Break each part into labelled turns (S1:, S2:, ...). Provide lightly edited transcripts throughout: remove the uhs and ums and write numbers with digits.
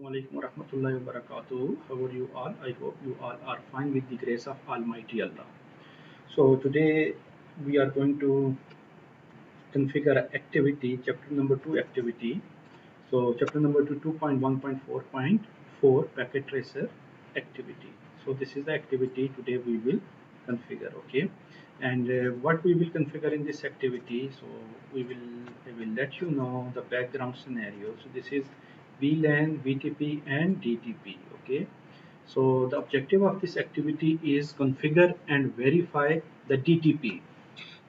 S1: Assalamualaikum warahmatullahi wabarakatuh. How are you all? I hope you all are fine with the grace of Almighty Allah. So today we are going to configure activity, chapter number 2 activity. So chapter number 2 2.1.4.4 packet tracer activity. So this is the activity today we will configure, okay? And what we will configure in this activity, so I will let you know the background scenario. So this is VLAN, VTP and DTP, okay? So the objective of this activity is configure and verify the DTP.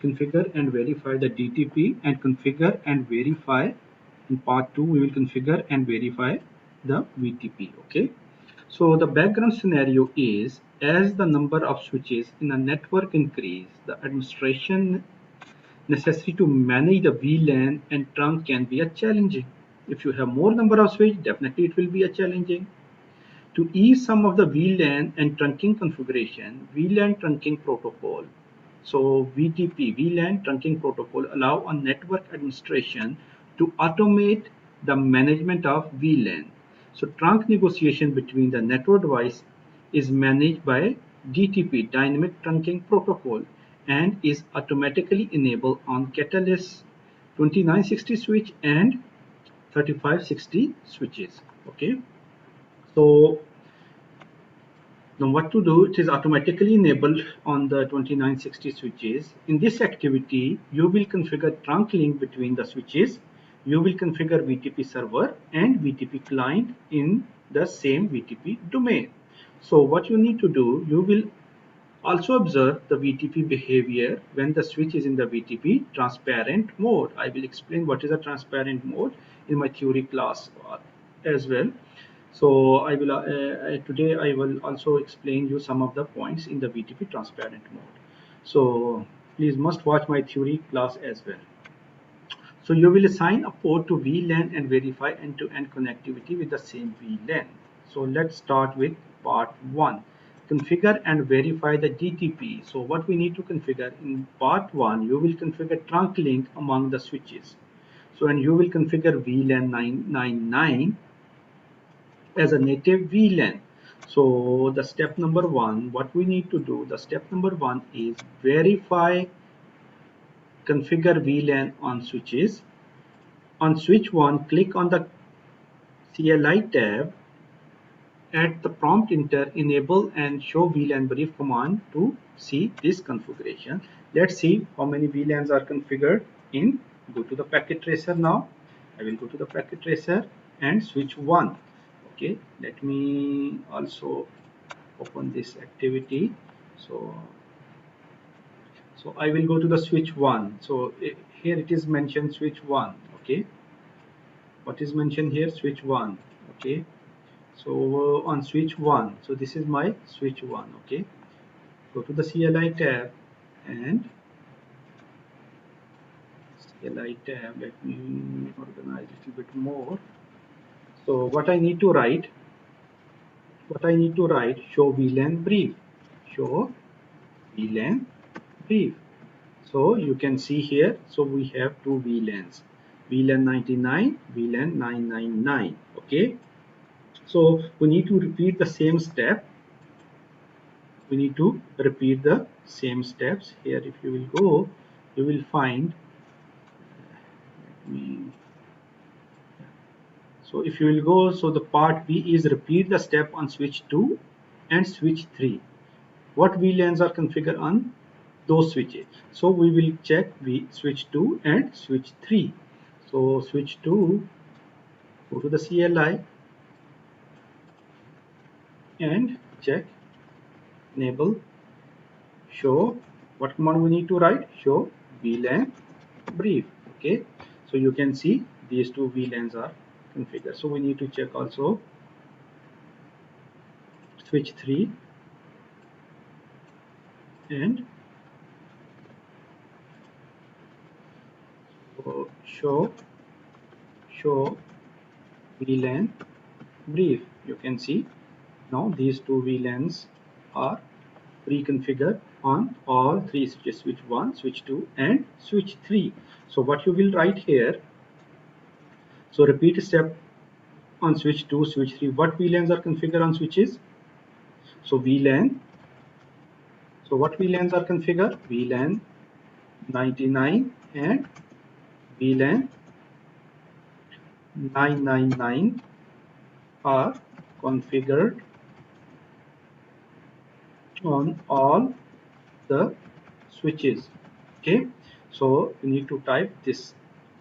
S1: Configure and verify the DTP and configure and verify. In part 2 we will configure and verify the VTP, okay? So the background scenario is, as the number of switches in a network increase, the administration necessary to manage the VLAN and trunk can be a challenging. If you have more number of switches, definitely it will be a challenging. To ease some of the VLAN and trunking configuration, VLAN trunking protocol. So VTP, VLAN trunking protocol, allow a network administration to automate the management of VLAN. So trunk negotiation between the network device is managed by DTP, Dynamic Trunking Protocol, and is automatically enabled on Catalyst 2960 switch and 3560 switches. Okay, so now what to do, it is automatically enabled on the 2960 switches. In this activity, you will configure trunk link between the switches. You will configure VTP server and VTP client in the same VTP domain. So what you need to do, you will also observe the VTP behavior when the switch is in the VTP transparent mode. I will explain what is a transparent mode in my theory class as well. So I will today I will also explain you some of the points in the VTP transparent mode. So please must watch my theory class as well. So you will assign a port to VLAN and verify end-to-end connectivity with the same VLAN. So let's start with part 1. Configure and verify the DTP. So what we need to configure in part 1, you will configure trunk link among the switches. So and you will configure VLAN 999 as a native VLAN. So the step number 1, what we need to do, the step number 1 is verify configure VLAN on switches. On switch 1, click on the CLI tab. At the prompt, enter enable and show VLAN brief command to see this configuration. Let's see how many VLANs are configured in. Go to the packet tracer now. I will go to the packet tracer and switch 1. Okay, let me also open this activity. So I will go to the switch 1. So here it is mentioned switch 1. Okay, what is mentioned here? Switch 1. Okay, so on switch 1, so this is my switch 1. Okay, go to the CLI tab and CLI tab, let me organize a little bit more. So what I need to write, show VLAN brief, show VLAN brief. So you can see here, so we have two VLANs, VLAN 99, VLAN 999. Okay, so we need to repeat the same step. We need to repeat the same steps here. If you will go, you will find, so if you will go, so the part B is repeat the step on switch 2 and switch 3. What VLANs are configured on those switches? So we will check switch 2 and switch 3. So switch 2, go to the CLI and check enable show. What command we need to write? Show VLAN brief. Okay, so you can see these two VLANs are configured. So we need to check also switch 3 and show VLAN brief. You can see now these two VLANs are pre-configured on all three switches, switch 1, switch 2 and switch 3. So what you will write here, so repeat step on switch 2, switch 3. What VLANs are configured on switches? So VLAN. So what VLANs are configured? VLAN 99 and VLAN 999 are configured on all the switches. Okay, so you need to type this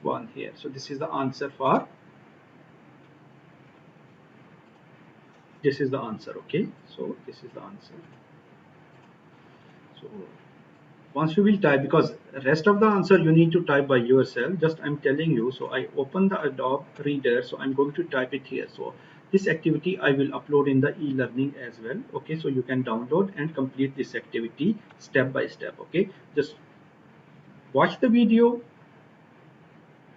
S1: one here. So this is the answer for this is the answer. Okay, so this is the answer. So once you will type, because rest of the answer you need to type by yourself, just I'm telling you. So I open the Adobe Reader, so I'm going to type it here. So this activity I will upload in the e-learning as well. Okay, so you can download and complete this activity step by step. Okay, just watch the video,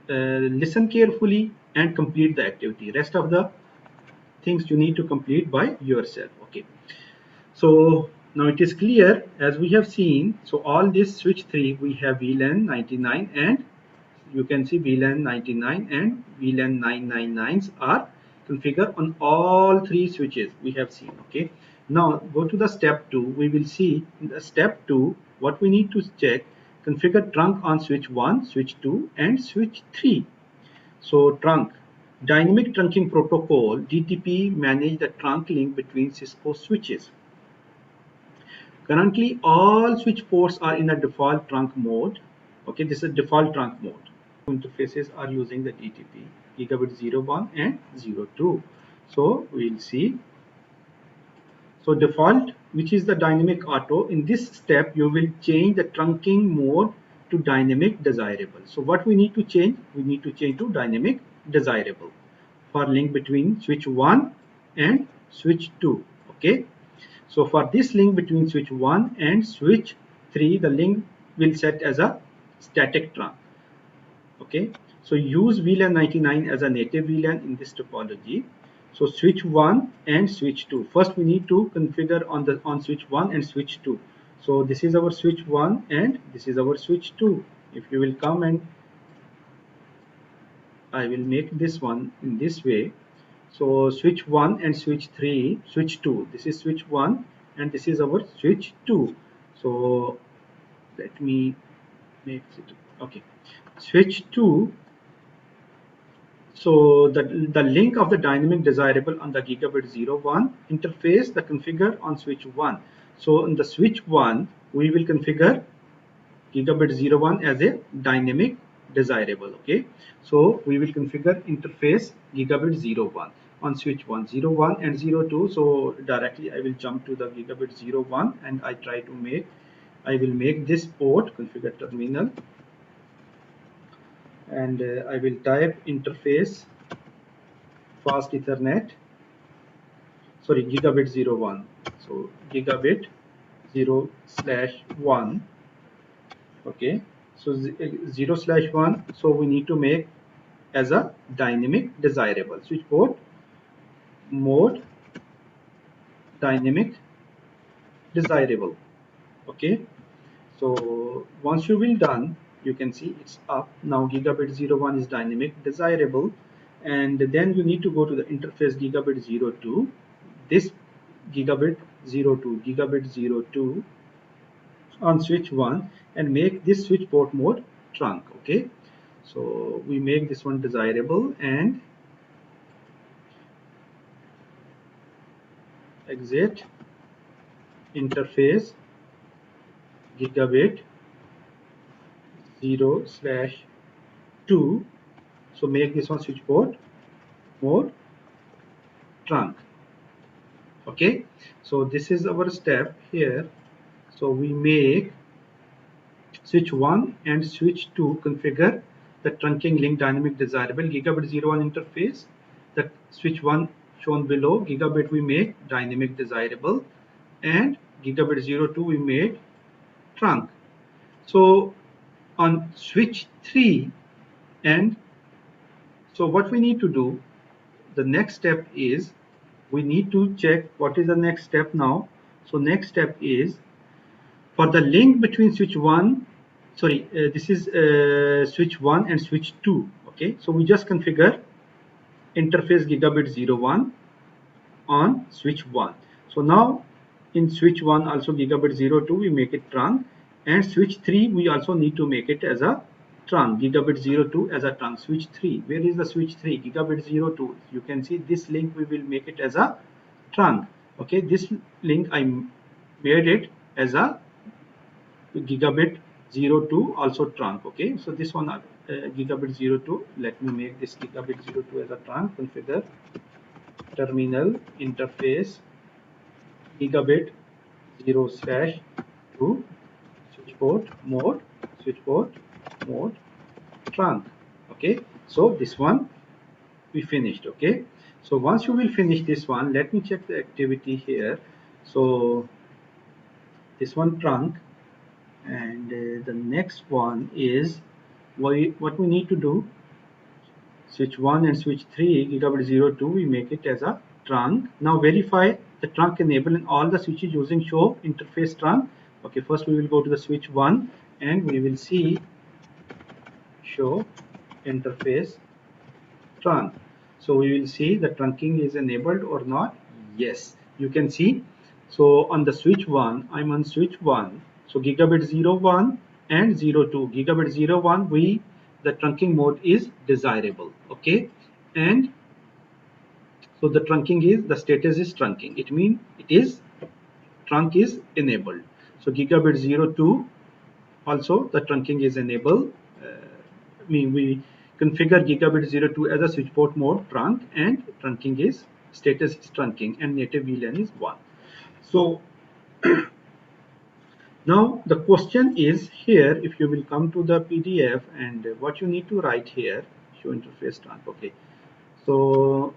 S1: listen carefully and complete the activity. Rest of the things you need to complete by yourself. Okay, so now it is clear, as we have seen. So all this switch 3 we have VLAN 99 and you can see VLAN 99 and VLAN 999s are configured on all three switches we have seen. Okay, now go to the step 2. We will see in the step 2 what we need to check. Configure trunk on switch 1, switch 2 and switch 3. So trunk, dynamic trunking protocol DTP manage the trunk link between Cisco switches. Currently all switch ports are in a default trunk mode. Okay, this is default trunk mode. Interfaces are using the DTP gigabit 01 and 02. So we'll see. So default, which is the dynamic auto, in this step you will change the trunking mode to dynamic desirable. So what we need to change? We need to change to dynamic desirable for link between switch 1 and switch 2. Okay, so for this link between switch 1 and switch 3, the link will set as a static trunk. Okay, so use VLAN 99 as a native VLAN in this topology. So switch 1 and switch 2. First we need to configure on switch 1 and switch 2. So this is our switch 1 and this is our switch 2. If you will come and I will make this one in this way. So switch 1 and switch 3, switch 2. This is switch 1 and this is our switch 2. So let me make it. Okay, switch 2. So the link of the dynamic desirable on the gigabit 01 interface, the configure on switch 1. So in the switch 1 we will configure gigabit 01 as a dynamic desirable. Okay, so we will configure interface gigabit 01 on switch 1, 01 and 02. So directly I will jump to the gigabit 01 and I will make this port configure terminal and I will type interface fast ethernet, sorry, gigabit 01. So gigabit 0/1. Okay, so 0/1. So we need to make as a dynamic desirable switch port mode dynamic desirable. Okay, so once you will done, you can see it's up now. Gigabit 01 is dynamic desirable, and then you need to go to the interface gigabit 02. This gigabit 02 on switch 1 and make this switch port mode trunk. Okay, so we make this one desirable and exit interface gigabit 0/2. So make this one switch port mode trunk. Okay, so this is our step here. So we make switch 1 and switch 2 configure the trunking link dynamic desirable gigabit 01 interface. The switch 1 shown below, gigabit we make dynamic desirable and gigabit 02 we made trunk. So on switch 3, and so what we need to do, the next step is we need to check what is the next step now. So next step is for the link between switch 1, this is switch 1 and switch 2. Okay, so we just configure interface gigabit 01 on switch 1. So now in switch 1 also gigabit 02 we make it trunk, and switch 3 we also need to make it as a trunk, gigabit 02 as a trunk. Switch 3, where is the switch 3? Gigabit 02. You can see this link we will make it as a trunk. Okay, this link I made it as a gigabit 02 also trunk. Okay, so this one gigabit 02, let me make this gigabit 02 as a trunk. Configure terminal interface gigabit 0/2 switchport mode trunk. Okay, so this one we finished. Okay, so once you will finish this one, let me check the activity here. So this one trunk, and the next one is what we need to do. Switch 1 and switch 3 gigabit 02 we make it as a trunk. Now verify the trunk enable in all the switches using show interface trunk. Okay, first we will go to the switch 1 and we will see show interface trunk. So we will see the trunking is enabled or not. Yes, you can see. So on the switch 1, I'm on switch 1. So gigabit 01 and 02. Gigabit 01, the trunking mode is desirable. Okay, and so the trunking is, the status is trunking. It means it is trunk is enabled. So gigabit 02 also the trunking is enabled. We configure gigabit 02 as a switch port mode trunk, and trunking is status is trunking, and native VLAN is 1. So now the question is here, if you will come to the PDF, and what you need to write here, show interface trunk. Okay, so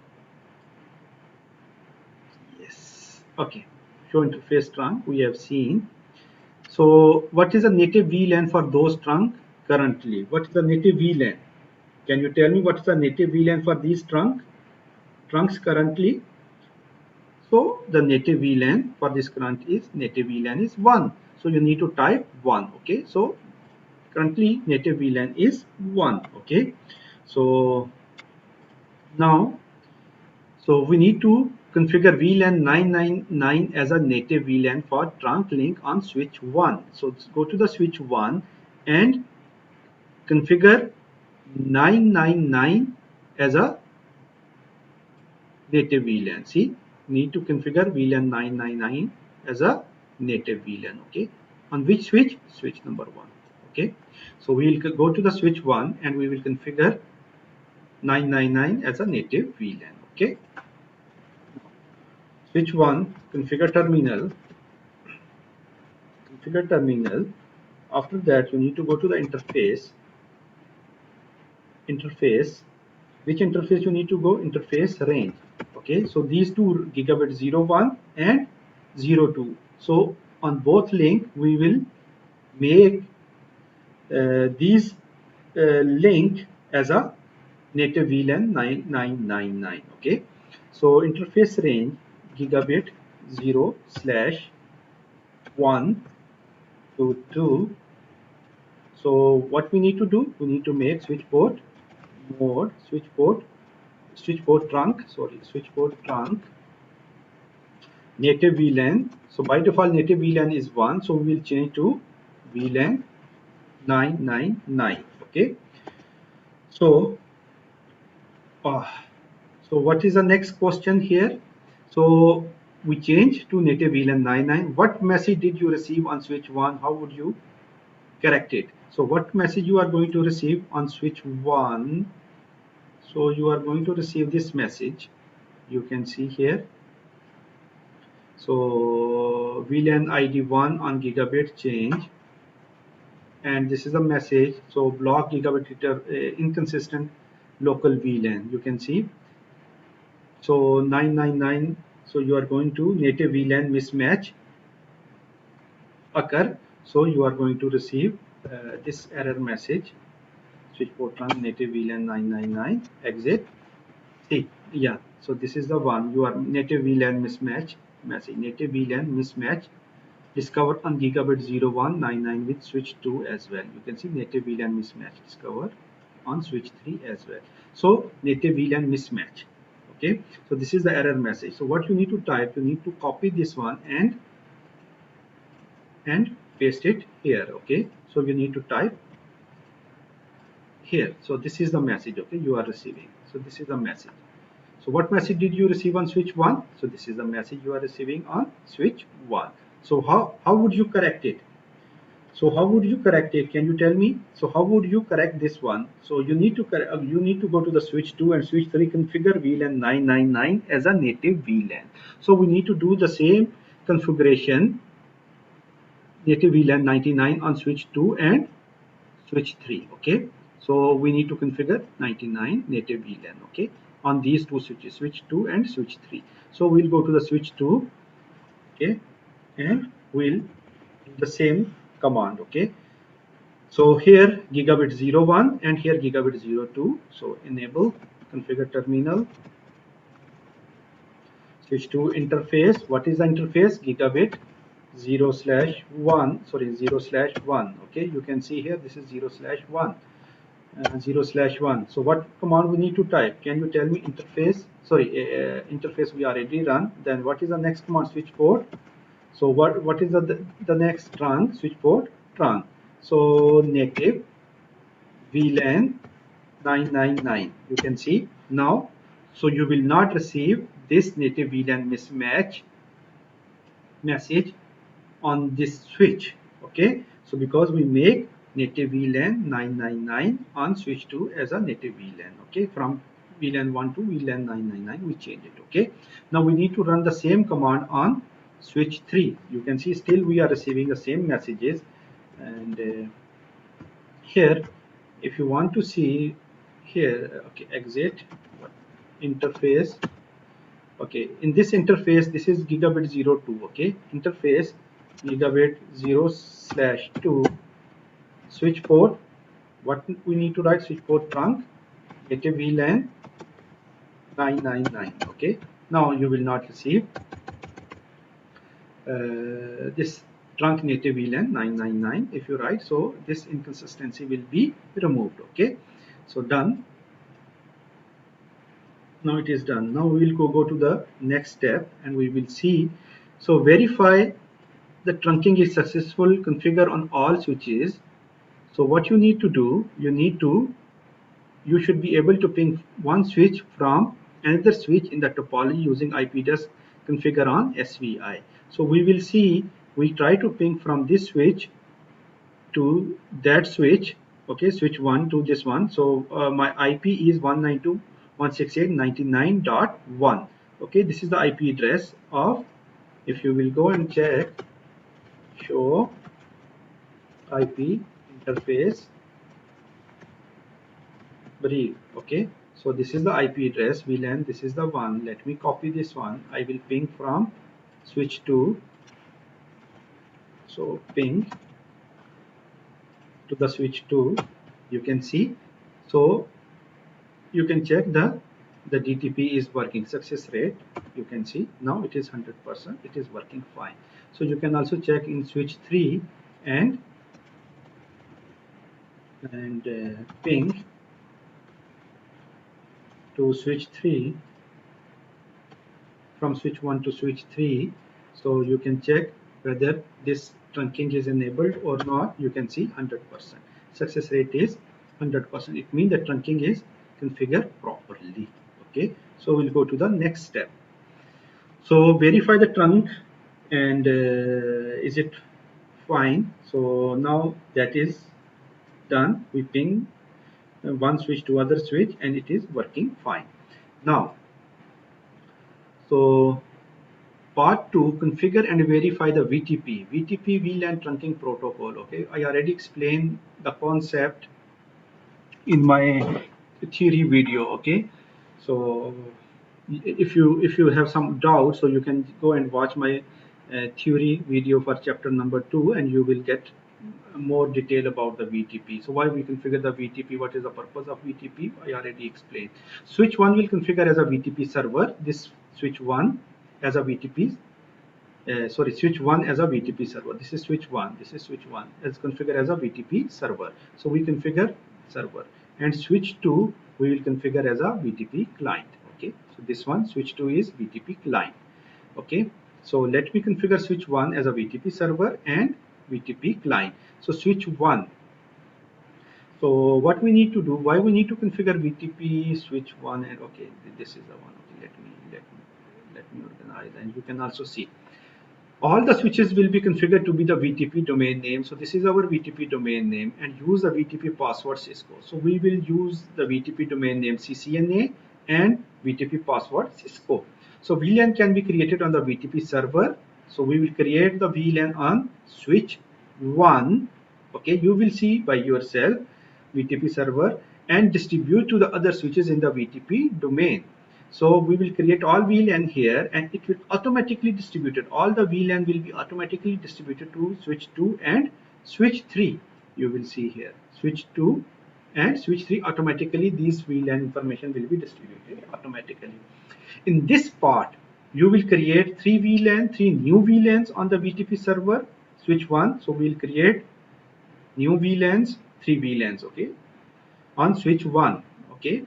S1: yes, okay, show interface trunk we have seen. So what is a native VLAN for those trunk currently? What is the native VLAN? Can you tell me what is the native VLAN for these trunks currently? So the native VLAN for this current is native VLAN is 1. So you need to type 1. Okay, so currently native VLAN is 1. Okay, so now we need to configure VLAN 999 as a native VLAN for trunk link on switch 1. So let's go to the switch 1 and configure 999 as a native VLAN. See, need to configure VLAN 999 as a native VLAN. Okay, on which switch? Switch number 1. Okay, so we will go to the switch 1 and we will configure 999 as a native VLAN. Okay, switch 1, configure terminal. Configure terminal. After that, you need to go to the interface. Which interface you need to go? Interface range. Okay, so these two, gigabit 01 and 02. So on both link we will make these link as a native VLAN 9999. Okay, so interface range gigabit 0/1 to 2. So what we need to do? We need to make switch port mode, switch port trunk, native VLAN. So by default native VLAN is 1, so we will change to VLAN 999. Okay, so what is the next question here? So we change to native VLAN 99. What message did you receive on switch 1? How would you correct it? So what message you are going to receive on switch 1? So you are going to receive this message, you can see here. So VLAN ID 1 on gigabit change, and this is a message. So block gigabit inconsistent local VLAN, you can see. So 999, so you are going to native VLAN mismatch occur, so you are going to receive this error message. Switch port trunk native VLAN 999 exit. See, yeah, so this is the one, you are native VLAN mismatch message, native VLAN mismatch discovered on gigabit 0199 with switch 2 as well. You can see native VLAN mismatch discovered on switch 3 as well. So native VLAN mismatch. Okay, so this is the error message. So what you need to type, you need to copy this one and paste it here. Okay, so you need to type here. So this is the message, okay, you are receiving. So this is the message. So what message did you receive on switch 1? So this is the message you are receiving on switch 1. So how would you correct it? So how would you correct it? Can you tell me? So how would you correct this one? So you need to go to the switch 2 and switch 3, configure VLAN 999 as a native VLAN. So we need to do the same configuration, native VLAN 99 on switch 2 and switch 3. Okay, so we need to configure 99 native VLAN, okay, on these two switches, switch 2 and switch 3. So we'll go to the switch 2, okay, and we'll do the same command. Okay, so here gigabit 01 and here gigabit 02. So enable configure terminal, switch to interface. What is the interface? Gigabit 0/1, sorry, 0/1. Okay, you can see here this is 0/1. 0/1. So what command we need to type? Can you tell me? Interface, sorry, interface we already run. Then what is the next command? Switch port. So what is the next trunk? Switch port trunk. So native VLAN 999. You can see now. So you will not receive this native VLAN mismatch message on this switch. Okay, so because we make native VLAN 999 on switch 2 as a native VLAN. Okay, from VLAN 1 to VLAN 999 we change it. Okay, now we need to run the same command on switch 3. You can see still we are receiving the same messages. And here if you want to see here, okay, exit interface. Okay, in this interface this is gigabit 02. Okay, interface gigabit 0/2 switch port. What we need to write? Switch port trunk native VLAN 999. Okay, now you will not receive this trunk native VLAN 999 if you write. So this inconsistency will be removed. Okay, so done. Now it is done. Now we will go to the next step and we will see. So verify the trunking is successful, configure on all switches. So what you need to do, you should be able to ping one switch from another switch in the topology using IP address configure on SVI. So we will see, we try to ping from this switch to that switch. Okay, switch 1 to this one. So my IP is 192.168.99.1. okay, this is the IP address of, if you will go and check, show IP interface brief. Okay, so this is the IP address VLAN, this is the one. Let me copy this one. I will ping from switch 2. So ping to the switch 2. You can see, so you can check the DTP is working, success rate. You can see now it is 100%, it is working fine. So you can also check in switch 3 and ping to switch 3 from switch 1 to switch 3. So you can check whether this trunking is enabled or not. You can see 100%. Success rate is 100%. It means the trunking is configured properly. Okay, so we'll go to the next step. So verify the trunk and is it fine. So now that is done. We ping one switch to other switch and it is working fine. Now, so part 2, configure and verify the VTP VLAN trunking protocol. Okay, I already explained the concept in my theory video. Okay, so if you have some doubt, so you can go and watch my theory video for chapter number 2 and you will get more detail about the VTP. So why we configure the VTP, what is the purpose of VTP, I already explained. Switch 1 will configure as a VTP server. This switch 1 as a VTP switch 1 as a VTP server. This is switch 1, this is switch 1 as configured as a VTP server. So we configure server and switch 2 we will configure as a VTP client. Okay, so this one switch 2 is VTP client. Okay, so let me configure switch 1 as a VTP server and VTP client. So switch 1, so what we need to do, why we need to configure VTP switch 1, and okay, this is the one. Okay, let me organize, and you can also see all the switches will be configured to be the VTP domain name. So this is our VTP domain name, and use the VTP password Cisco. So we will use the VTP domain name CCNA and VTP password Cisco. So VLAN can be created on the VTP server. So we will create the VLAN on switch 1. Okay, you will see by yourself VTP server and distribute to the other switches in the VTP domain. So we will create all VLAN here, and it will automatically distributed. All the VLAN will be automatically distributed to switch 2 and switch 3. You will see here switch 2 and switch 3 automatically. These VLAN information will be distributed automatically. In this part, you will create three new VLANs on the VTP server switch 1. So we will create new VLANs, three VLANs. Okay, on switch 1. Okay,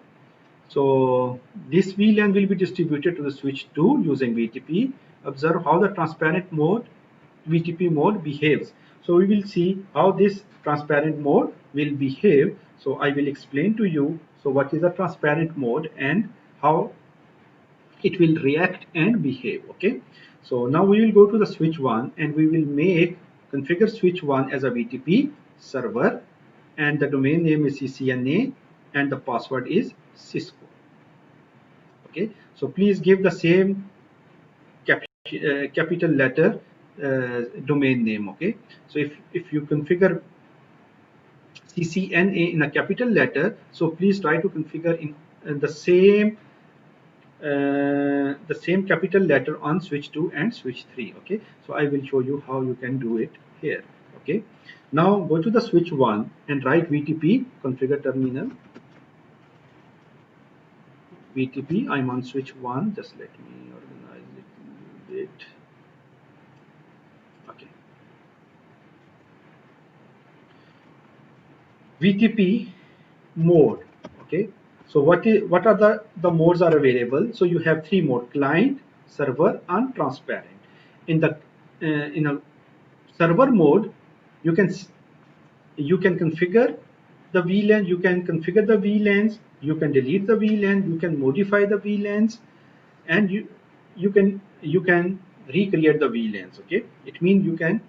S1: so this VLAN will be distributed to the switch 2 using VTP. Observe how the transparent mode, VTP mode behaves. So we will see how this transparent mode will behave. So I will explain to you. So what is a transparent mode and how it will react and behave. Okay. So now we will go to the switch 1 and we will configure switch 1 as a VTP server, and the domain name is CCNA and the password is Cisco. Okay, so please give the same capital letter domain name. Okay, so if you configure CCNA in a capital letter, so please try to configure in the same capital letter on switch 2 and switch 3. Okay, so I will show you how you can do it here. Okay, now go to the switch 1 and write VTP configure terminal. VTP, I'm on switch 1, just let me organize it a little bit. Okay, VTP mode. Okay, so what are the modes are available? So you have three modes: client, server and transparent. In a server mode, you can configure the VLAN, you can configure the VLANs, you can delete the VLAN, you can modify the VLANs, and you can recreate the VLANs. Okay, it means you can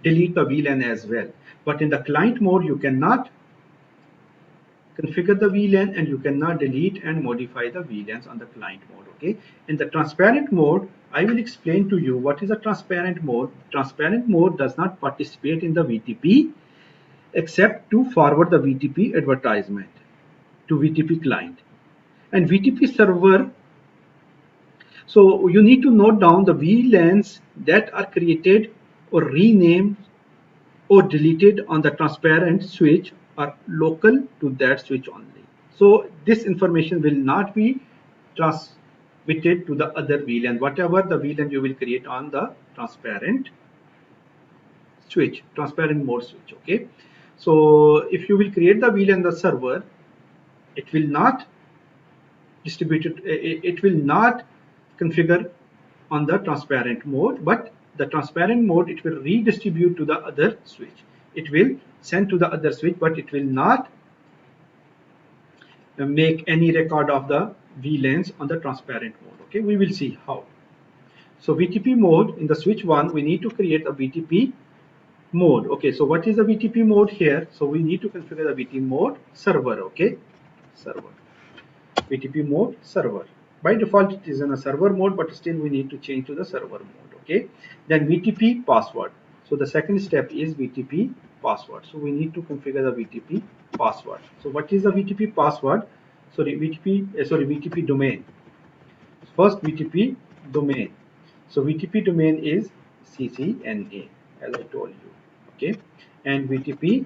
S1: delete the VLAN as well. But in the client mode, you cannot configure the VLAN and you cannot delete and modify the VLANs on the client mode. Okay, in the transparent mode, I will explain to you what is a transparent mode. Transparent mode does not participate in the VTP except to forward the VTP advertisement to VTP client and VTP server. So you need to note down the VLANs that are created or renamed or deleted on the transparent switch are local to that switch only. So this information will not be transmitted to the other VLAN, whatever the VLAN you will create on the transparent switch, transparent mode switch. Okay, so if you will create the VLAN the server, it will not distribute it will not configure on the transparent mode, but the transparent mode it will redistribute to the other switch. It will send to the other switch, but it will not make any record of the VLANs on the transparent mode. Okay, we will see how. So VTP mode in the switch 1, we need to create a VTP mode. Okay, so what is the VTP mode here? So we need to configure the VTP mode server. Okay, server. VTP mode server. By default it is in a server mode, but still we need to change to the server mode. Okay, then VTP password. So the second step is VTP password. So we need to configure the VTP password. So what is the VTP password? VTP domain. First VTP domain. So VTP domain is CCNA, as I told you. Okay, and VTP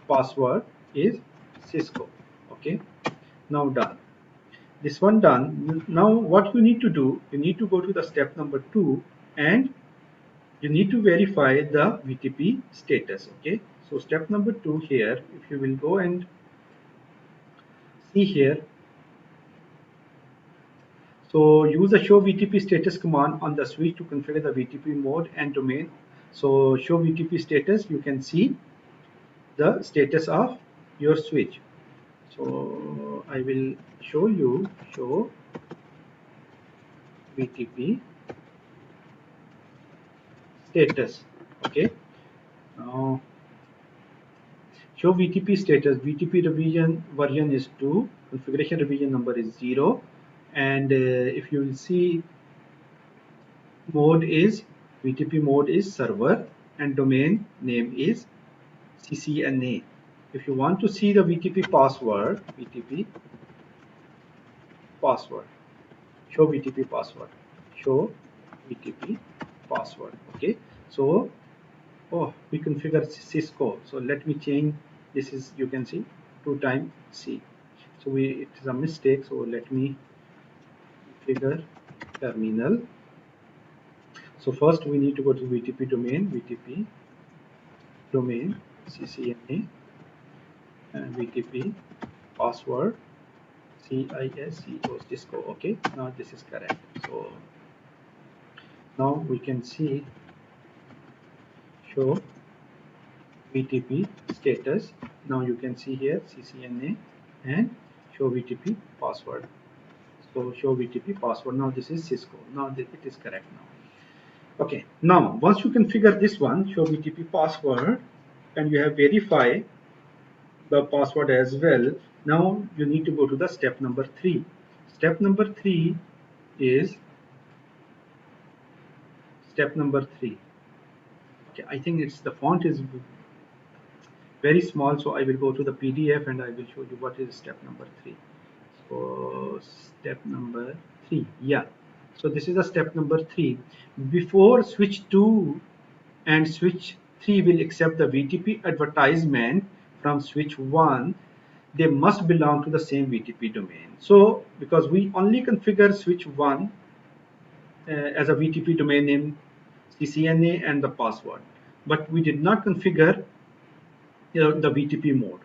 S1: password is Cisco. Okay, now done. This one done. Now what you need to do, you need to go to the step number 2 and you need to verify the VTP status. Okay, so step number 2 here, if you will go and see here. So use the show VTP status command on the switch to configure the VTP mode and domain. So show VTP status, you can see the status of your switch. So I will show you show VTP status. Okay. Now show VTP status. VTP revision version is 2. Configuration revision number is 0. And if you will see, mode is VTP mode is server and domain name is CCNA. If you want to see the VTP password, show VTP password, show VTP password. Okay, so we configure Cisco. So let me change. This is, you can see, 2 times C. So it is a mistake. So let me configure terminal. So first we need to go to VTP domain CCNA and VTP password Cisco. Okay, now this is correct. So now we can see show VTP status. Now you can see here CCNA and show VTP password. So show VTP password. Now this is Cisco. Now it is correct now. Okay, now once you configure this one, show VTP password, and you have verified the password as well, now you need to go to the step number 3. Step number 3 is okay, I think it's the font is very small, so I will go to the PDF and I will show you what is step number 3. So step number 3, yeah, so this is the step number 3. Before switch 2 and switch 3 will accept the VTP advertisement from switch 1, they must belong to the same VTP domain. So because we only configure switch 1 as a VTP domain name CCNA and the password, but we did not configure the VTP mode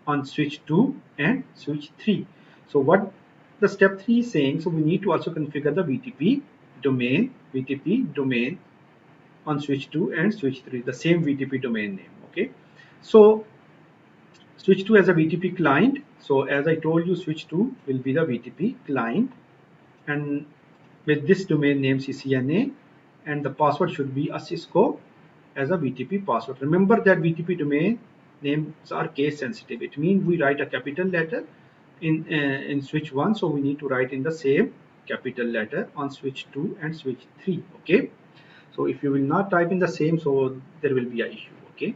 S1: on switch 2 and switch 3. So what the step 3 is saying, so we need to also configure the VTP domain on switch 2 and switch 3, the same VTP domain name. Okay, so switch 2 as a VTP client. So as I told you, switch 2 will be the VTP client, and with this domain name CCNA, and the password should be a Cisco as a VTP password. Remember that VTP domain names are case sensitive. It means we write a capital letter in switch 1, so we need to write in the same capital letter on switch 2 and switch 3. Okay, so if you will not type in the same, so there will be an issue. Okay,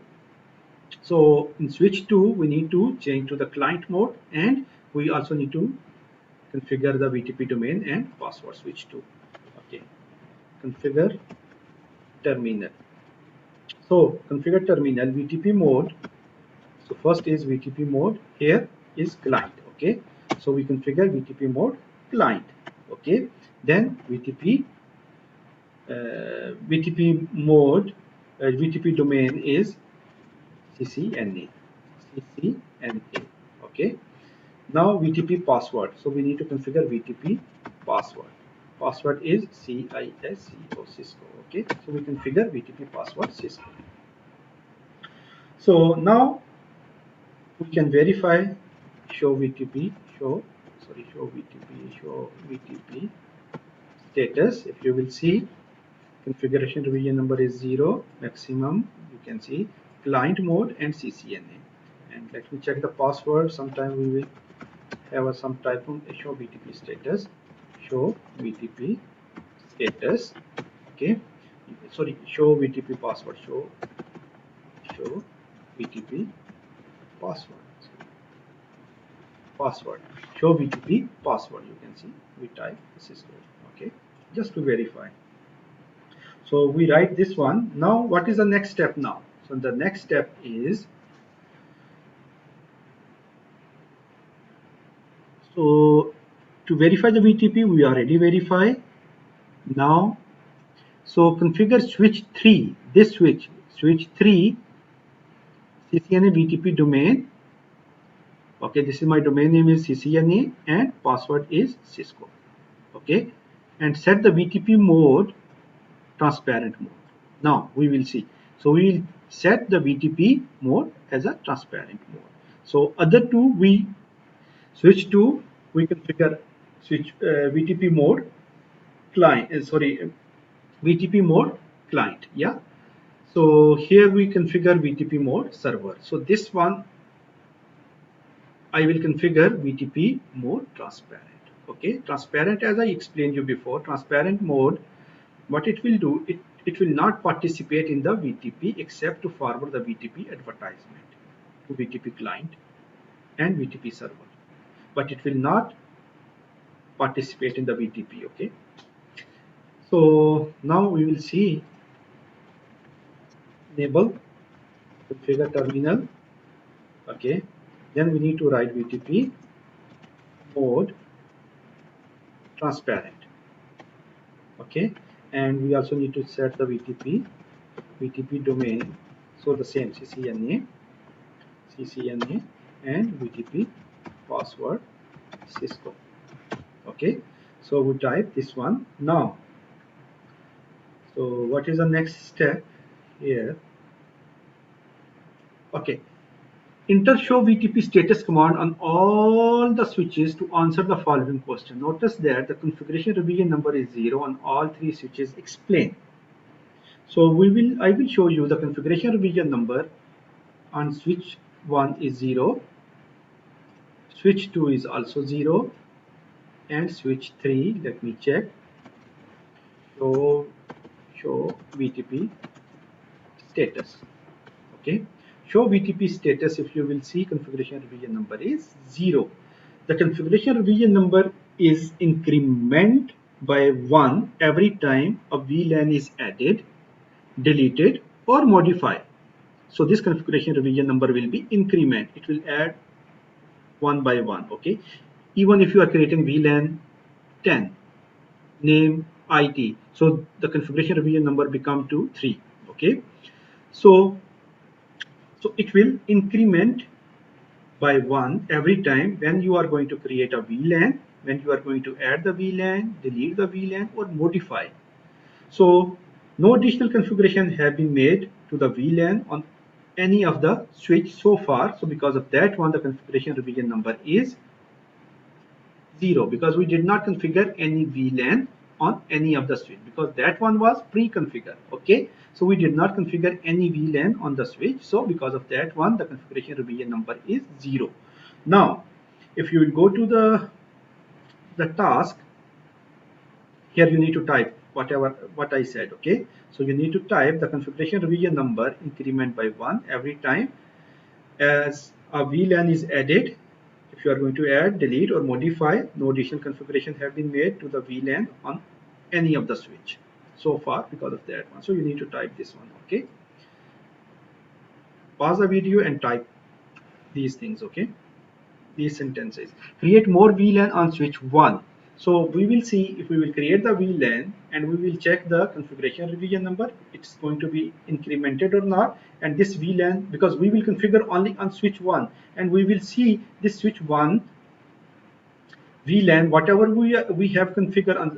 S1: so in switch 2 we need to change to the client mode, and we also need to configure the VTP domain and password switch 2. Okay, configure terminal. So configure terminal VTP mode. So first is VTP mode, here is client. Okay, so we configure VTP mode client. Okay, then VTP mode VTP domain is CCNA. Okay, now VTP password. So we need to configure VTP password. Password is Cisco. Okay, so we configure VTP password Cisco. So now we can verify show VTP status. If you will see, configuration revision number is 0, maximum, you can see client mode and CCNA. And let me check the password. Sometime we will have some type of show VTP status. Show VTP status. Okay, sorry, show VTP password. Show VTP password. Show VTP password. You can see we type Cisco. Okay, just to verify. So we write this one. Now what is the next step now? So the next step is, so to verify the VTP, we already verify. Now, so configure switch 3, this switch 3 CCNA VTP domain Okay, this is my domain name is CCNA and password is Cisco. Okay, and set the VTP mode transparent mode. Now we will see. So we will set the VTP mode as a transparent mode. So other two we switch to, we configure switch VTP mode client. VTP mode client. Yeah. So here we configure VTP mode server. So this one I will configure VTP mode transparent. Okay, transparent, as I explained you before, transparent mode, what it will do, it will not participate in the VTP except to forward the VTP advertisement to VTP client and VTP server, but it will not participate in the VTP. Okay, so now we will see enable configure terminal. Okay, then we need to write VTP mode transparent. Okay, and we also need to set the VTP domain, so the same CCNA and VTP password Cisco. Okay, so we type this one now. So what is the next step here? Okay, enter show VTP status command on all the switches to answer the following question. Notice that the configuration revision number is 0 on all three switches. Explain. So I will show you the configuration revision number on switch 1 is 0, switch 2 is also 0, and switch 3, let me check, show VTP status. Okay, show VTP status, if you will see, configuration revision number is 0. The configuration revision number is increment by 1 every time a VLAN is added, deleted, or modified. So this configuration revision number will be increment. It will add one by one. Okay, even if you are creating VLAN 10, name IT, so the configuration revision number become to 3. Okay, so it will increment by 1 every time when you are going to create a VLAN, when you are going to add the VLAN, delete the VLAN, or modify. So no additional configuration have been made to the VLAN on any of the switch so far. So because of that one, the configuration revision number is 0, because we did not configure any VLAN on any of the switch, because that one was pre-configured. Okay, so we did not configure any VLAN on the switch, so because of that one, the configuration revision number is 0. Now if you will go to the task, here you need to type what I said. Okay, so you need to type the configuration revision number increment by 1 every time as a VLAN is added. If you are going to add, delete, or modify, no additional configuration have been made to the VLAN on any of the switch so far because of that one. So you need to type this one. Okay, pause the video and type these things. Okay, these sentences. Create more VLAN on switch 1. So we will see, if we will create the VLAN and we will check the configuration revision number, it's going to be incremented or not. And this VLAN, because we will configure only on switch 1, and we will see this switch 1 VLAN, whatever we have configured on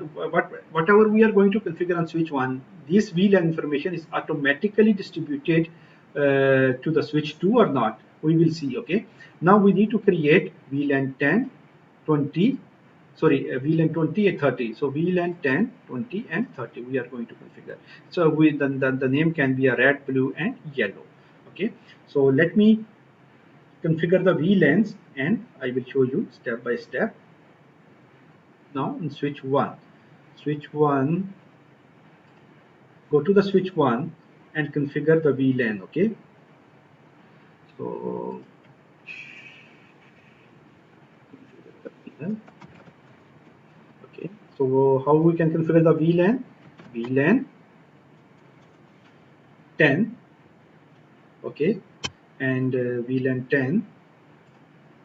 S1: whatever we are going to configure on switch 1, this VLAN information is automatically distributed to the switch 2 or not. We will see. Okay, now we need to create VLAN 10, 20, sorry, VLAN 20 and 30. So VLAN 10, 20, and 30 we are going to configure. So the name can be a red, blue, and yellow. Okay, so let me configure the VLANs and I will show you step by step. Now in switch 1, go to the switch 1 and configure the VLAN. Okay, so okay, so how we can configure the VLAN 10. Okay, and VLAN 10.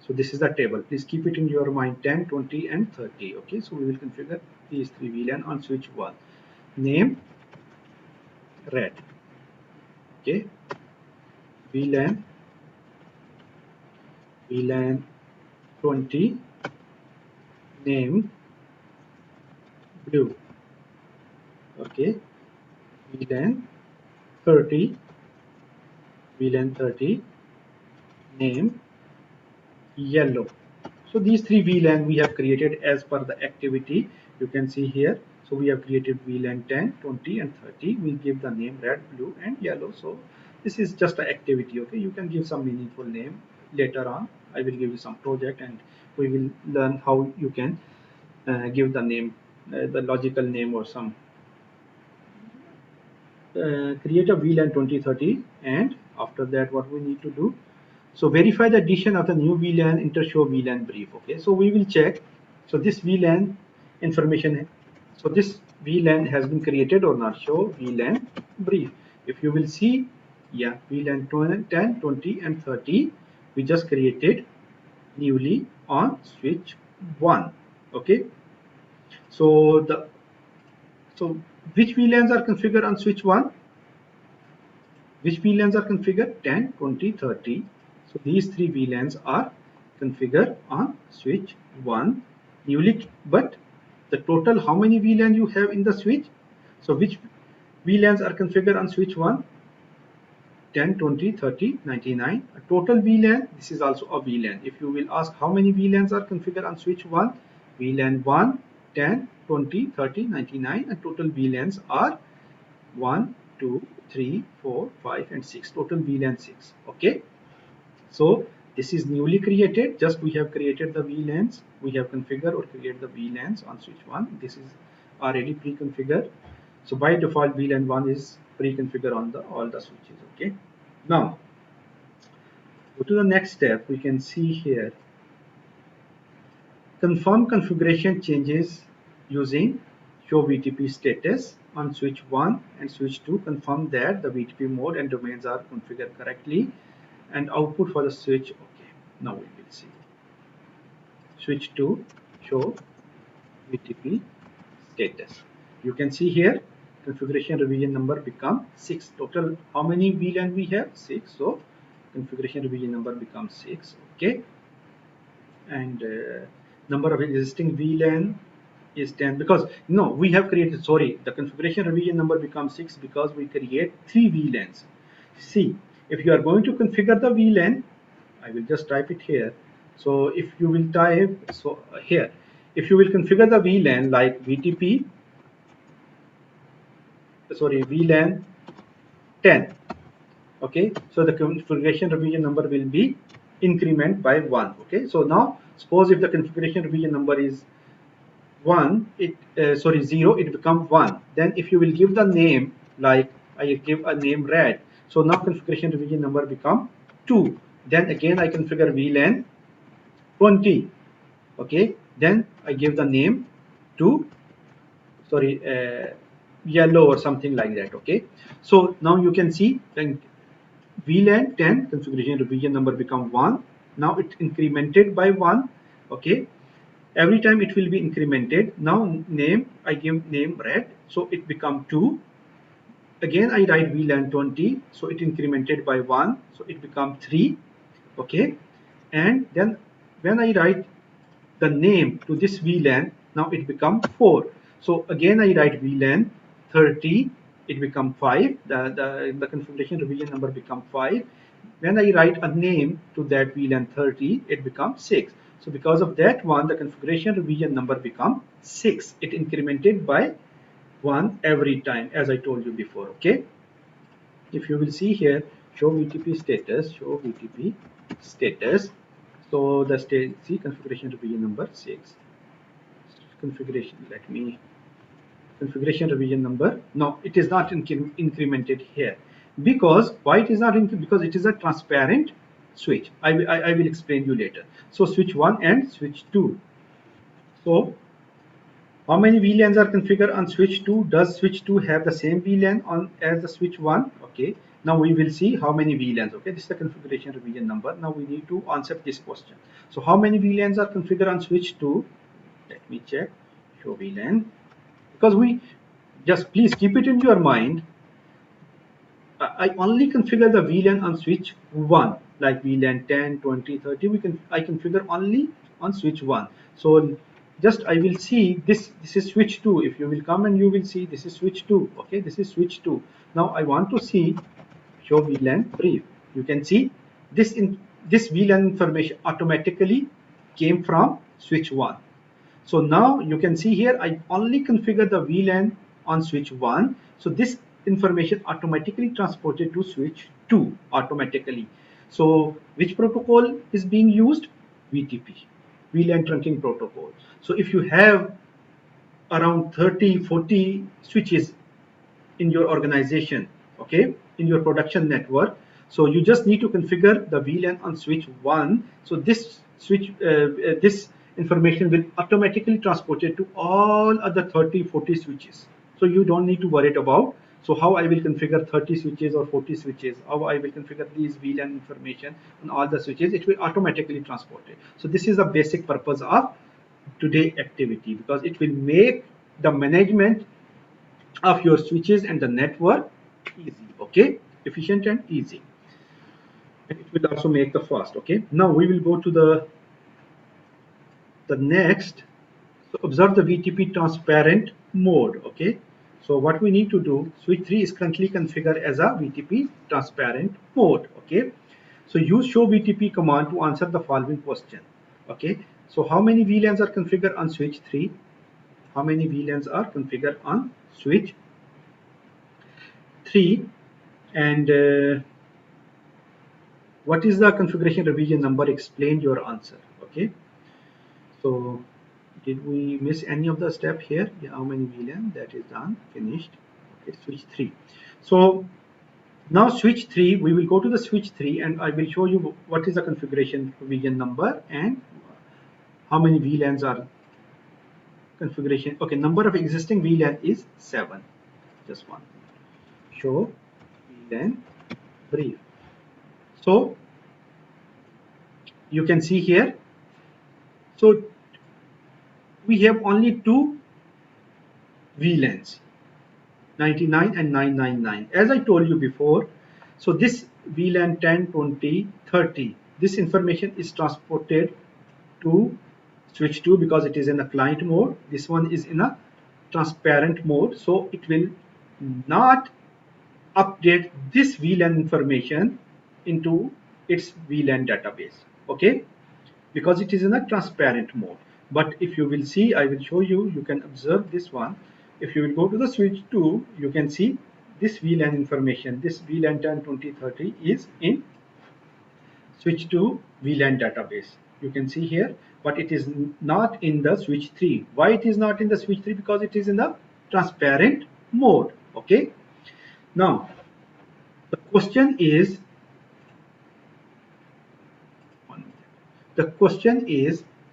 S1: So this is the table, please keep it in your mind, 10, 20, and 30. Okay, so we will configure these 3 VLAN on switch 1. Name red. Okay, VLAN 20 name blue. Okay, VLAN 30 name yellow. So these three VLAN we have created as per the activity. You can see here. So we have created VLAN 10, 20 and 30. We'll give the name red, blue and yellow. So this is just an activity. Okay, you can give some meaningful name later on. I will give you some project and we will learn how you can give the name, the logical name or some. Create a VLAN 2030 and after that what we need to do, so verify the addition of the new VLAN enter show VLAN brief. Okay, so we will check. So this VLAN information, so this VLAN has been created or not, show VLAN brief. If you will see, yeah, VLAN 10, 20 and 30 we just created newly on switch 1. Okay, so so which VLANs are configured on switch 1? Which VLANs are configured? 10, 20, 30. So these three VLANs are configured on switch 1 newly, but the total how many VLAN you have in the switch? So which VLANs are configured on switch 1? 10, 20, 30, 99. A total VLAN, this is also a VLAN. If you will ask how many VLANs are configured on switch 1, VLAN 1, 10, 20, 30, 99 and total VLANs are 1, 2, 3, 4, 5 and 6. Total VLAN 6. Okay. So this is newly created. Just we have created the VLANs. We have configured or created the VLANs on switch 1. This is already pre-configured. So by default VLAN 1 is pre-configured on all the switches. Okay. Now go to the next step. We can see here confirm configuration changes using show Vtp status on switch 1 and switch 2. Confirm that the Vtp mode and domains are configured correctly and output for the switch. Okay, now we will see switch 2 show Vtp status. You can see here configuration revision number become 6. Total how many VLAN we have? 6. So configuration revision number becomes 6. Okay, and number of existing VLAN is 10 because no, we have created, sorry, the configuration revision number becomes 6 because we create 3 VLANs. See, if you are going to configure the VLAN, I will just type it here. So if you will type, so here, if you will configure the VLAN like VTP, sorry, VLAN 10. Okay, so the configuration revision number will be increment by 1. Okay, so now suppose if the configuration revision number is 1, sorry 0, it becomes 1. Then if you will give the name like I give a name red, so now configuration revision number become 2. Then again I configure VLAN 20. Okay, then I give the name to, sorry, yellow or something like that. Okay, so now you can see then VLAN 10 configuration revision number become 1. Now it incremented by 1. Okay, every time it will be incremented. Now name, I give name red, so it become 2. Again I write VLAN 20, so it incremented by 1, so it become 3. Okay, and then when I write the name to this VLAN, now it become 4. So again I write VLAN 30, it become 5. The configuration revision number become 5. When I write a name to that VLAN 30, it becomes 6. So because of that one, the configuration revision number become 6. It incremented by 1 every time, as I told you before. Okay, if you will see here, show Vtp status, show Vtp status. So the state, see configuration revision number 6. Configuration, let me, configuration revision number, no, it is not incremented here. Because why it is not because it is a transparent switch. I will explain you later. So switch 1 and switch 2. So how many VLANs are configured on switch 2? Does switch 2 have the same VLAN on as the switch 1? Okay, now we will see how many VLANs. Okay, this is the configuration revision number. Now we need to answer this question. So how many VLANs are configured on switch 2? Let me check. Show VLAN. Because we just please keep it in your mind. I only configure the VLAN on switch 1. like VLAN 10, 20, 30. I configure only on switch 1. So just I will see this is switch 2. If you will come and you will see this is switch 2. Okay, this is switch 2. Now I want to see show VLAN brief. You can see this VLAN information automatically came from switch 1. So now you can see here I only configure the VLAN on switch 1. So this information automatically transported to switch 2 automatically. So which protocol is being used? VTP, VLAN trunking protocol. So if you have around 30, 40 switches in your organization, okay, in your production network, so you just need to configure the VLAN on switch 1. So this switch this information will automatically transported to all other 30, 40 switches. So you don't need to worry about so how I will configure 30 switches or 40 switches, how I will configure these VLAN information on all the switches. It will automatically transport it. So this is the basic purpose of today activity, because it will make the management of your switches and the network easy, okay, efficient and easy, and it will also make the fast. Okay, now we will go to the next. So observe the VTP transparent mode. Okay, so what we need to do, switch 3 is currently configured as a VTP transparent mode. Okay, so use show VTP command to answer the following question. Okay, so how many VLANs are configured on switch 3? How many VLANs are configured on switch 3? And what is the configuration revision number? Explain your answer. Okay, so did we miss any of the step here? Yeah, how many VLAN? That is done, finished. Okay, switch 3. So now switch 3, we will go to the switch 3 and I will show you what is the configuration revision number and how many VLANs are configuration. Okay, number of existing VLAN is 7. Just one. Show VLAN brief. So you can see here, so we have only two VLANs, 99 and 999, as I told you before. So this VLAN 10, 20, 30, this information is transported to switch 2 because it is in a client mode. This one is in a transparent mode, so it will not update this VLAN information into its VLAN database, okay, because it is in a transparent mode. But if you will see, I will show you, you can observe this one. If you will go to the switch 2, you can see this VLAN information, this VLAN 10, 20, 30 is in switch 2 VLAN database. You can see here, but it is not in the switch 3. Why it is not in the switch 3? Because it is in the transparent mode, okay. Now the question is,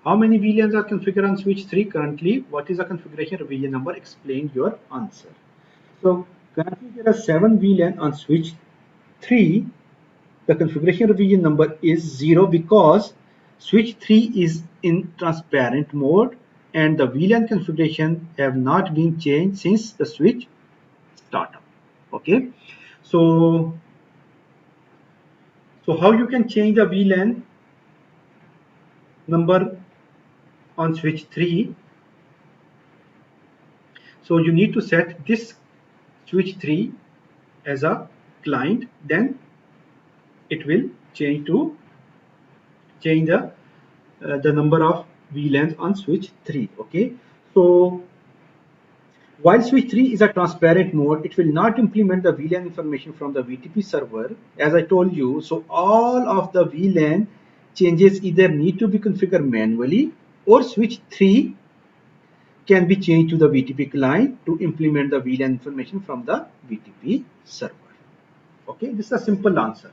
S1: how many VLANs are configured on switch 3 currently? What is the configuration revision number? Explain your answer. So currently there are 7 VLAN on switch 3. The configuration revision number is 0 because switch 3 is in transparent mode and the VLAN configuration have not been changed since the switch startup. Okay, so how you can change the VLAN number on switch 3? So you need to set this switch 3 as a client, then it will change the number of VLANs on switch 3. Okay, so while switch 3 is a transparent mode, it will not implement the VLAN information from the VTP server, as I told you. So all of the VLAN changes either need to be configured manually or switch 3 can be changed to the VTP client to implement the VLAN information from the VTP server. Okay, this is a simple answer.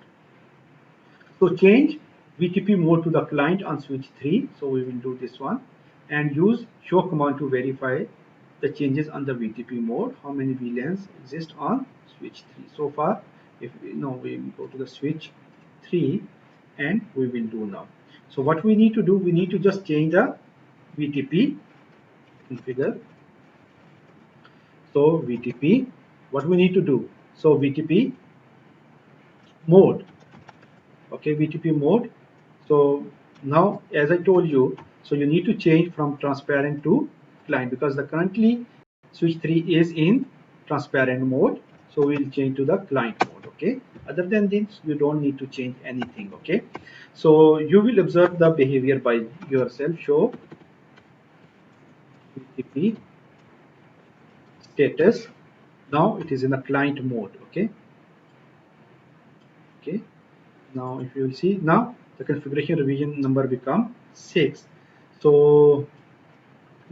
S1: So change VTP mode to the client on switch 3. So we will do this one and use show command to verify the changes on the VTP mode. How many VLANs exist on switch 3? So far, if we know, we will go to the switch 3 and we will do now. So what we need to do, we need to just change the VTP configure. So VTP, what we need to do? So VTP mode. okay, VTP mode. So now, as I told you, so you need to change from transparent to client, because the currently switch 3 is in transparent mode, so we'll change to the client mode. Okay, other than this you don't need to change anything. Okay, so you will observe the behavior by yourself. Show VTP status. Now it is in a client mode. Okay, now if you will see, now the configuration revision number become 6. So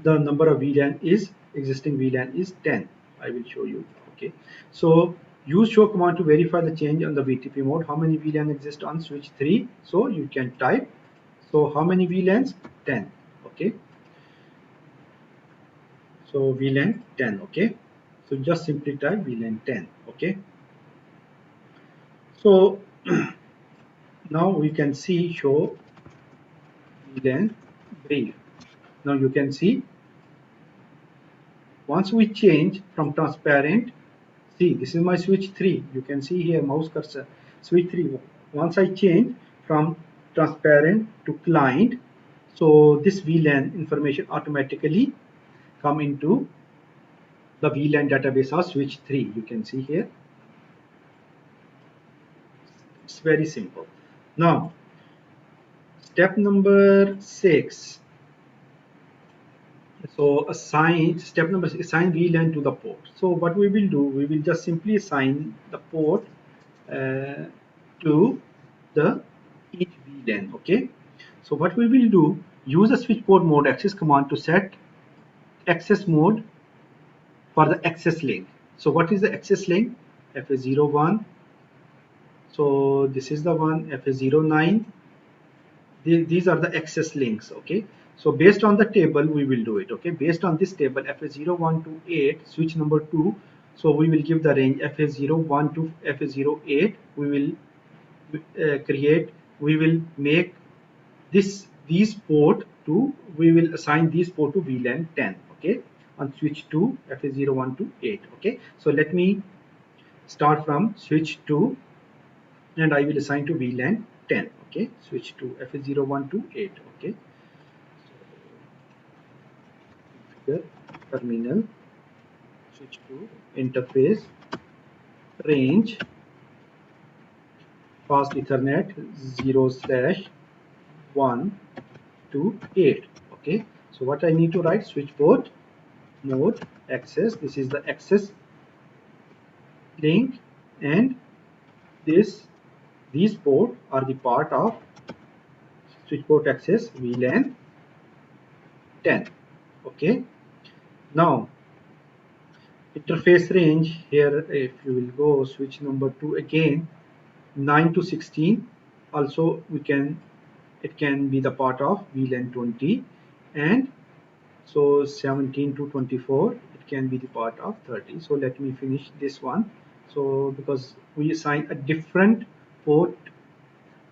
S1: the number of VLAN is existing VLAN is 10. I will show you. Okay, so use show command to verify the change on the VTP mode. How many VLAN exist on switch 3? So you can type, so how many VLANs? 10. Okay, so VLAN 10. Okay, so just simply type VLAN 10. Okay, so now we can see show VLAN brief. Now you can see, once we change from transparent, see, this is my switch 3. You can see here mouse cursor, switch 3. Once I change from transparent to client, so this VLAN information automatically come into the VLAN database of switch 3. You can see here. It's very simple. Now, step number 6. So step number 6, assign VLAN to the port. So what we will do, we will just simply assign the port to the each VLAN. Okay, so what we will do, use the switch port mode access command to set access mode for the access link. So what is the access link? FA01. So this is the one, FA09. These are the access links. Okay, so based on the table we will do it. Okay, based on this table, FA01 to 8, switch number 2, so we will give the range FA01 to FA08. We will we will make these port to, we will assign these port to VLAN 10. Okay, on switch 2, FA01 to 8. Okay, so let me start from switch 2 and I will assign to VLAN 10. Okay, switch to FA01 to 8. Okay, so terminal, switch to interface, range, fast Ethernet 0/1 to 8. Okay, so what I need to write, switch port mode access, this is the access link, and these port are the part of switch port access VLAN 10. Okay, now interface range here, if you will go switch number 2 again, 9 to 16, also it can be the part of VLAN 20, and so 17 to 24 it can be the part of 30. So let me finish this one. So because we assign a different port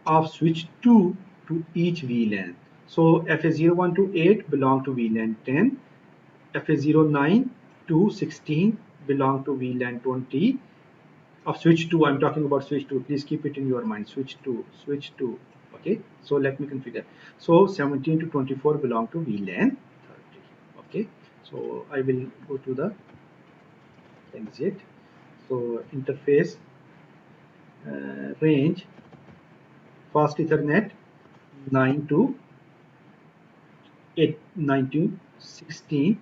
S1: of switch 2 to each VLAN, so FA01 to 8 belong to VLAN 10, FA09 to 16 belong to VLAN 20 of switch 2. I'm talking about switch 2, please keep it in your mind, switch 2. Okay, so let me configure. So 17 to 24 belong to VLAN 30. Okay, so I will go to the exit. So interface range, fast Ethernet 9 to 8, 9 to 16.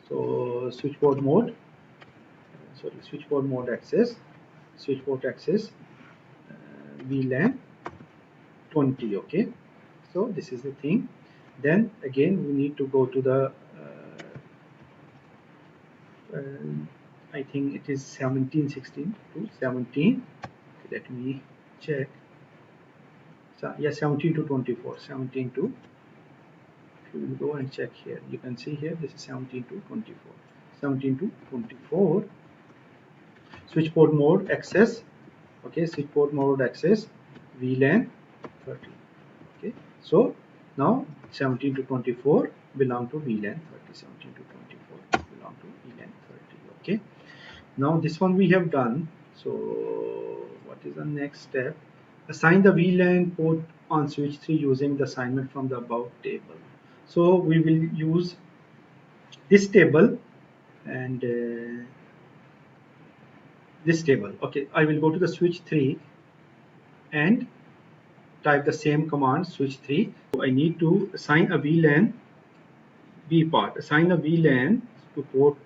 S1: So switchboard mode, switchboard mode access, switchboard access VLAN 20. Okay, so this is the thing. Then again we need to go to the I think it is 17, 16 to 17. Let me check. So yeah, 17 to 24, 17 to, if you will go and check here, you can see here this is 17 to 24, 17 to 24. Switch port mode access. Okay, switch port mode access VLAN 30. Okay, so now 17 to 24 belong to VLAN 30, 17 to 24 belong to VLAN 30. Okay, now this one we have done. So what what is the next step? Assign the VLAN port on switch 3 using the assignment from the above table. So we will use this table and this table. Okay, I will go to the switch 3 and type the same command, switch 3. So I need to assign a VLAN B part, assign a VLAN to port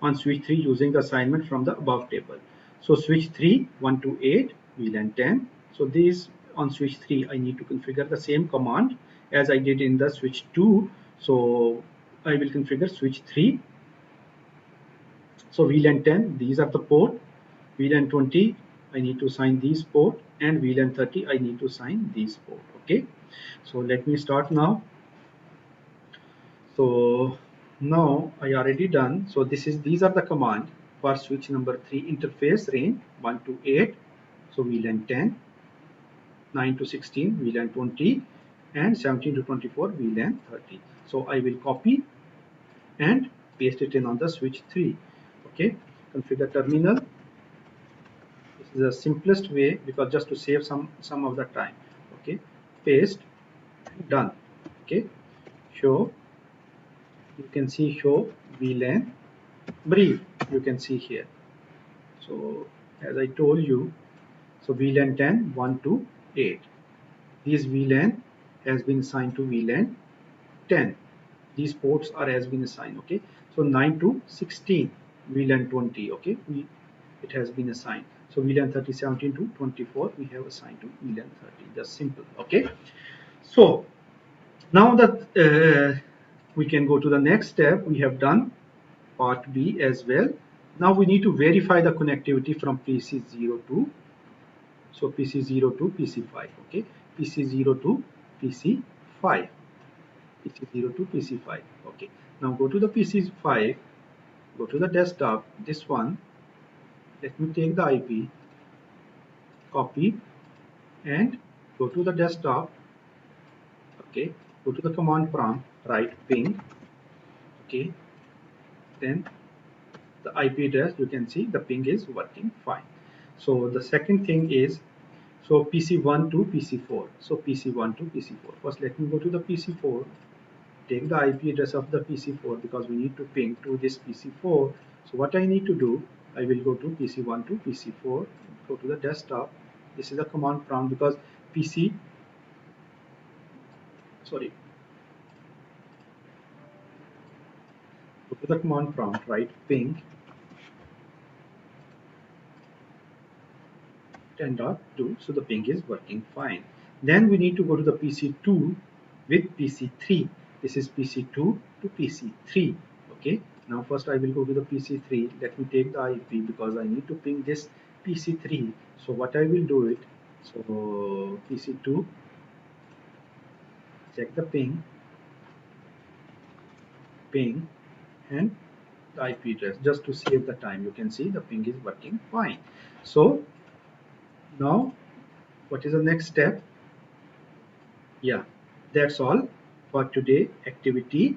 S1: on switch 3 using the assignment from the above table. So switch 3 128 VLAN 10. So this on switch 3 I need to configure the same command as I did in the switch 2. So I will configure switch 3. So VLAN 10, these are the port. VLAN 20, I need to assign these port, and VLAN 30, I need to assign these port. Okay, so let me start now. So now I already done. So these are the command for switch number 3, interface range 1 to 8. So VLAN 10, 9 to 16 VLAN 20, and 17 to 24 VLAN 30. So I will copy and paste it in on the switch 3. Okay, configure terminal. This is the simplest way because just to save some of the time. Okay, paste, done. Okay, show, you can see show VLAN brief, you can see here. So as I told you, so VLAN 10 1 to 8, these VLAN has been assigned to VLAN 10, these ports are has been assigned. Okay, so 9 to 16 VLAN 20, okay, it has been assigned. So VLAN 30 17 to 24 we have assigned to VLAN 30, just simple. Okay, so now that we can go to the next step. We have done part B as well. Now we need to verify the connectivity from PC0 to, so PC0 to PC5. Okay, PC0 to PC5, PC0 to PC5. Okay, now go to the PC5, go to the desktop, this one. Let me take the IP, copy, and go to the desktop. Okay, go to the command prompt, write ping. Okay, then the IP address, you can see the ping is working fine. So the second thing is, so PC1 to PC4. So PC1 to PC4. First let me go to the PC4, take the IP address of the PC4 because we need to ping to this PC4. So what I need to do, I will go to PC1 to PC4, go to the desktop. This is the command prompt because go to the command prompt, write ping 10.2, so the ping is working fine. Then we need to go to the PC2 with PC3. This is PC2 to PC3. Okay, now first I will go to the PC3. Let me take the IP because I need to ping this PC3. So what I will do it, so PC2, check the ping, and the IP address. Just to save the time, you can see the ping is working fine. So now what is the next step? Yeah, that's all for today activity.